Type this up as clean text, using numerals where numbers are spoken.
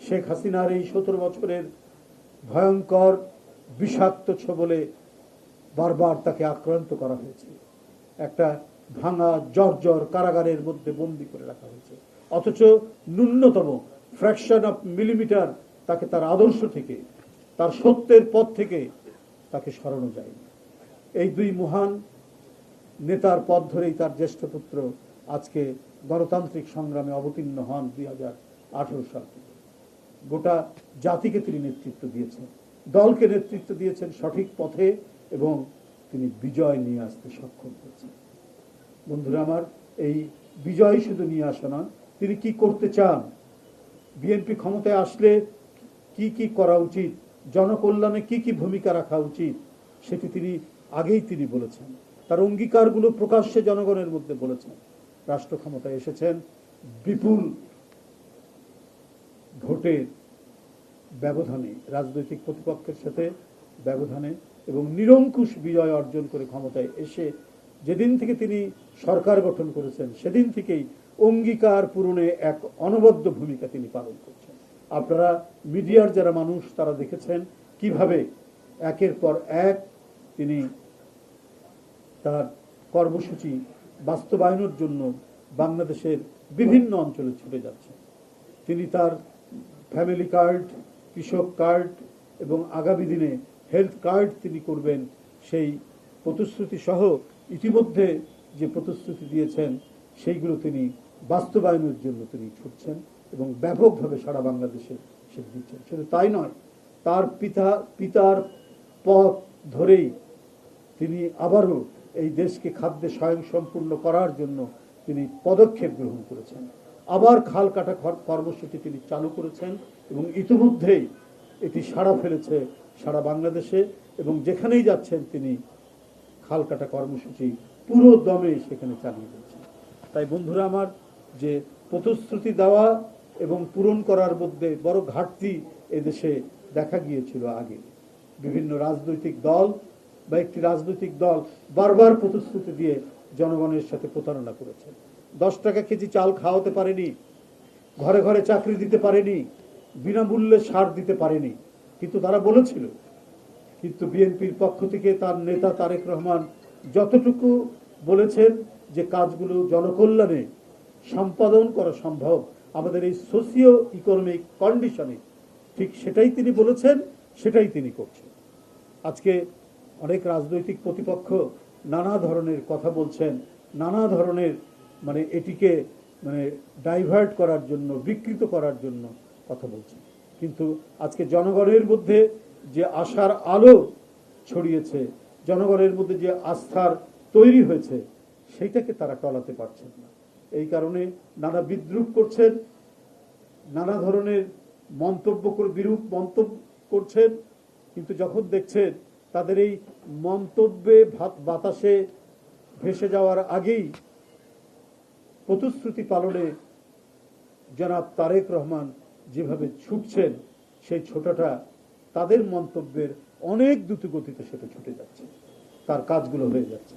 শেখ হাসিনার এই 17 বছরের ভয়ঙ্কর বিষাক্ত ছোবলে বারবার তাকে আক্রান্ত করা হয়েছে। একটা ভাঙা জর্জর কারাগারের মধ্যে বন্দী করে রাখা হয়েছে, অথচ ন্যূনতম ফ্র্যাকশন অফ মিলিমিটার তাকে তার আদর্শ থেকে, তার সত্যের পথ থেকে তাকে সরানো যায়নি। এই দুই মহান নেতার পথ ধরেই তার জ্যেষ্ঠ পুত্র আজকে গণতান্ত্রিক সংগ্রামে অবতীর্ণ হন 2018 সাল থেকে। গোটা জাতিকে তিনি নেতৃত্ব দিয়েছেন, দলকে নেতৃত্ব দিয়েছেন সঠিক পথে, এবং তিনি বিজয় নিয়ে আসতে সক্ষম হয়েছেন। বন্ধুরা আমার, এই বিজয় শুধু নিয়ে আসা নয়, তিনি কি করতে চান, বিএনপি ক্ষমতায় আসলে কি কি করা উচিত, জনকল্যাণে কি কি ভূমিকা রাখা উচিত, সেটি তিনি আগেই তিনি বলেছেন। তার অঙ্গীকারগুলো প্রকাশ্যে জনগণের মধ্যে বলেছেন। রাষ্ট্র ক্ষমতায় এসেছেন বিপুল ভোটের ব্যবধানে, রাজনৈতিক প্রতিপক্ষের সাথে ব্যবধানে, এবং নিরঙ্কুশ বিজয় অর্জন করে ক্ষমতায় এসে যেদিন থেকে তিনি সরকার গঠন করেছেন সেদিন থেকেই অঙ্গীকার পূরণে এক অনবদ্য ভূমিকা তিনি পালন করছেন। আপনারা মিডিয়ার যারা মানুষ তারা দেখেছেন কিভাবে একের পর এক তিনি তার কর্মসূচি বাস্তবায়নের জন্য বাংলাদেশের বিভিন্ন অঞ্চলে ছুটে যাচ্ছেন। তিনি তার ফ্যামিলি কার্ড, কৃষক কার্ড এবং আগামী দিনে হেলথ কার্ড তিনি করবেন, সেই প্রতিশ্রুতি সহ ইতিমধ্যে যে প্রতিশ্রুতি দিয়েছেন সেইগুলো তিনি বাস্তবায়নের জন্য তিনি ছুটছেন এবং ব্যাপকভাবে সারা বাংলাদেশে সেটা দিচ্ছেন। শুধু তাই নয়, তার পিতার পথ ধরেই তিনি আবারও এই দেশকে খাদ্যে স্বয়ংসম্পূর্ণ করার জন্য তিনি পদক্ষেপ গ্রহণ করেছেন। আবার খাল কাটা কর্মসূচি তিনি চালু করেছেন এবং ইতিমধ্যেই এটি সাড়া ফেলেছে সারা বাংলাদেশে, এবং যেখানেই যাচ্ছেন তিনি খাল কাটা কর্মসূচি পুরো দমে সেখানে চালিয়ে যাচ্ছেন। তাই বন্ধুরা আমার, যে প্রতিশ্রুতি দেওয়া এবং পূরণ করার মধ্যে বড় ঘাটতি এদেশে দেখা গিয়েছিল আগে। বিভিন্ন রাজনৈতিক দল বা একটি রাজনৈতিক দল বারবার প্রতিশ্রুতি দিয়ে জনগণের সাথে প্রতারণা করেছে। 10 টাকা কেজি চাল খাওয়াতে পারেনি, ঘরে ঘরে চাকরি দিতে পারেনি, বিনামূল্যে সার দিতে পারেনি, কিন্তু তারা বলেছিল। কিন্তু বিএনপির পক্ষ থেকে তার নেতা তারেক রহমান যতটুকু বলেছেন যে কাজগুলো জনকল্যাণে সম্পাদন করা সম্ভব আমাদের এই সোশিও ইকোনমিক কন্ডিশনে, ঠিক সেটাই তিনি বলেছেন, সেটাই তিনি করছেন। আজকে অনেক রাজনৈতিক প্রতিপক্ষ নানা ধরনের কথা বলছেন, নানা ধরনের এটিকে ডাইভার্ট করার জন্য, বিকৃত করার জন্য কথা বলছেন। কিন্তু আজকে জনগণের মধ্যে যে আশার আলো ছড়িয়েছে, জনগণের মধ্যে যে আস্থার তৈরি হয়েছে, সেইটাকে তারা টলাতে পারছেন না। এই কারণে নানা বিদ্রুপ করছেন, নানা ধরনের মন্তব্য করে বিরূপ মন্তব্য করছেন। কিন্তু যখন দেখছেন তাদের এই মন্তব্যে বাতাসে ভেসে যাওয়ার আগেই প্রতিশ্রুতি পালনে জনাব তারেক রহমান যেভাবে ছুটছেন, সেই ছোটাটা তাদের মন্তব্যের অনেক দ্রুত গতিতে সেটা ছুটে যাচ্ছে, তার কাজগুলো হয়ে যাচ্ছে।